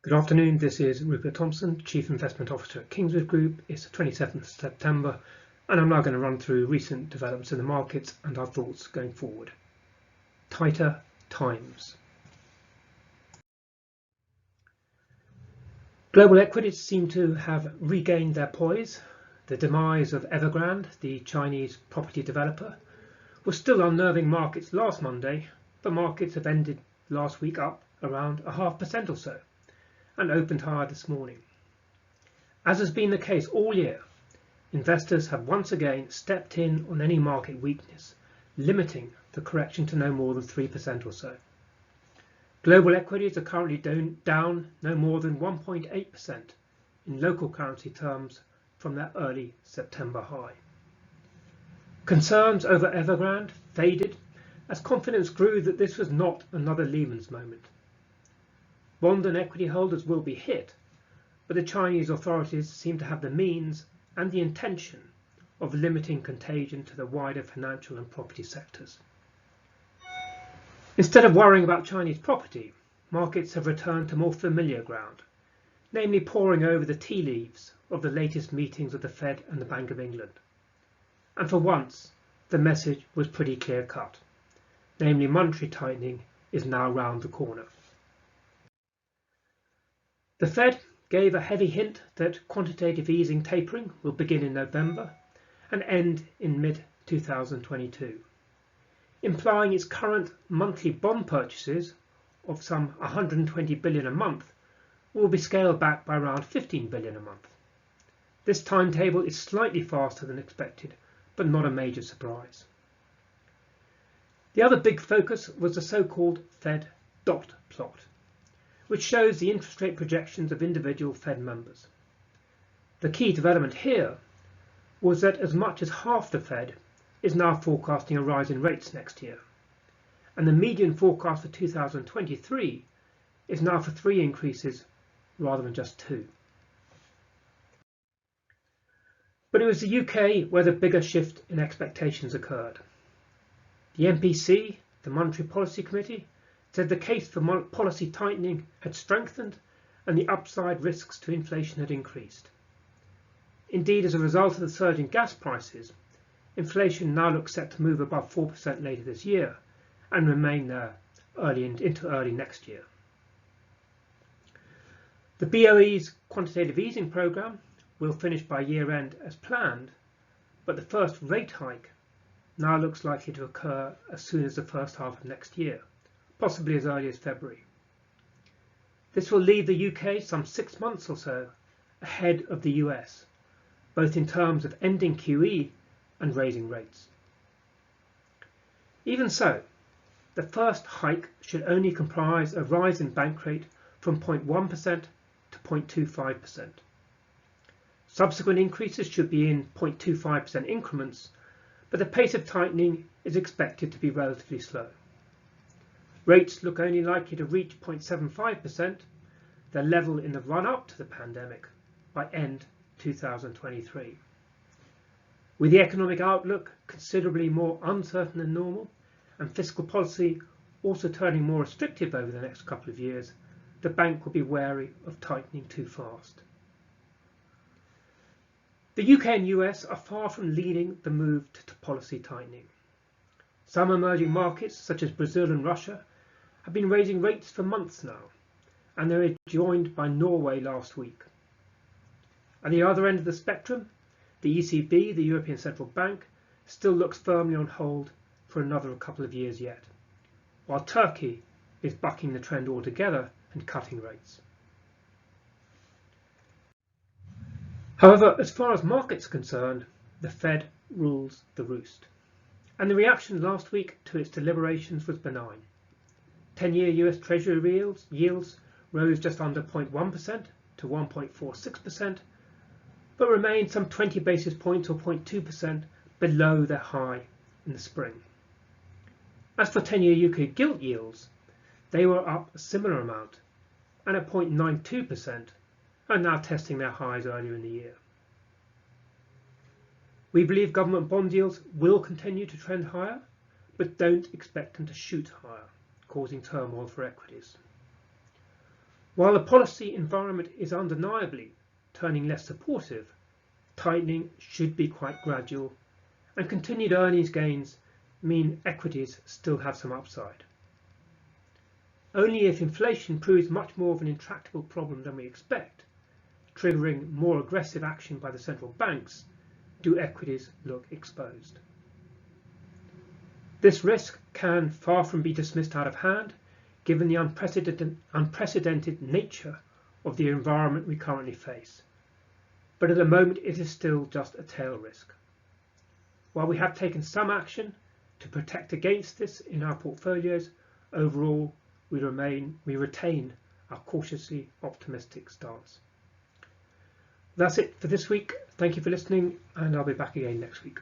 Good afternoon, this is Rupert Thompson, Chief Investment Officer at Kingswood Group. It's the 27th of September and I'm now going to run through recent developments in the markets and our thoughts going forward. Tighter times. Global equities seem to have regained their poise. The demise of Evergrande, the Chinese property developer, was still unnerving markets last Monday, but markets have ended last week up around 0.5% or so and opened higher this morning. As has been the case all year, investors have once again stepped in on any market weakness, limiting the correction to no more than 3% or so. Global equities are currently down no more than 1.8% in local currency terms from their early September high. Concerns over Evergrande faded as confidence grew that this was not another Lehman's moment. Bond and equity holders will be hit, but the Chinese authorities seem to have the means and the intention of limiting contagion to the wider financial and property sectors. Instead of worrying about Chinese property, markets have returned to more familiar ground, namely poring over the tea leaves of the latest meetings of the Fed and the Bank of England. And for once, the message was pretty clear-cut, namely monetary tightening is now round the corner. The Fed gave a heavy hint that quantitative easing tapering will begin in November and end in mid-2022, implying its current monthly bond purchases of some 120 billion a month will be scaled back by around 15 billion a month. This timetable is slightly faster than expected, but not a major surprise. The other big focus was the so-called Fed dot plot, which shows the interest rate projections of individual Fed members. The key development here was that as much as half the Fed is now forecasting a rise in rates next year, and the median forecast for 2023 is now for 3 increases rather than just 2. But it was the UK where the bigger shift in expectations occurred. The MPC, the Monetary Policy Committee, said the case for policy tightening had strengthened and the upside risks to inflation had increased. Indeed, as a result of the surge in gas prices, inflation now looks set to move above 4% later this year and remain there into early next year. The BOE's quantitative easing programme will finish by year end as planned, but the first rate hike now looks likely to occur as soon as the first half of next year, possibly as early as February. This will leave the UK some 6 months or so ahead of the US, both in terms of ending QE and raising rates. Even so, the first hike should only comprise a rise in bank rate from 0.1% to 0.25%. Subsequent increases should be in 0.25% increments, but the pace of tightening is expected to be relatively slow. Rates look only likely to reach 0.75%, their level in the run-up to the pandemic, by end 2023. With the economic outlook considerably more uncertain than normal and fiscal policy also turning more restrictive over the next couple of years, the bank will be wary of tightening too fast. The UK and US are far from leading the move to policy tightening. Some emerging markets, such as Brazil and Russia, have been raising rates for months now, and they were joined by Norway last week. At the other end of the spectrum, the ECB, the European Central Bank, still looks firmly on hold for another couple of years yet, while Turkey is bucking the trend altogether and cutting rates. However, as far as markets are concerned, the Fed rules the roost, and the reaction last week to its deliberations was benign. 10-year US Treasury yields rose just under 0.1% to 1.46%, but remained some 20 basis points or 0.2% below their high in the spring. As for 10-year UK gilt yields, they were up a similar amount and at 0.92% are now testing their highs earlier in the year. We believe government bond yields will continue to trend higher, but don't expect them to shoot higher, causing turmoil for equities. While the policy environment is undeniably turning less supportive, tightening should be quite gradual, and continued earnings gains mean equities still have some upside. Only if inflation proves much more of an intractable problem than we expect, triggering more aggressive action by the central banks, do equities look exposed. This risk can far from be dismissed out of hand, given the unprecedented nature of the environment we currently face. But at the moment it is still just a tail risk. While we have taken some action to protect against this in our portfolios, overall we retain our cautiously optimistic stance. That's it for this week. Thank you for listening, and I'll be back again next week.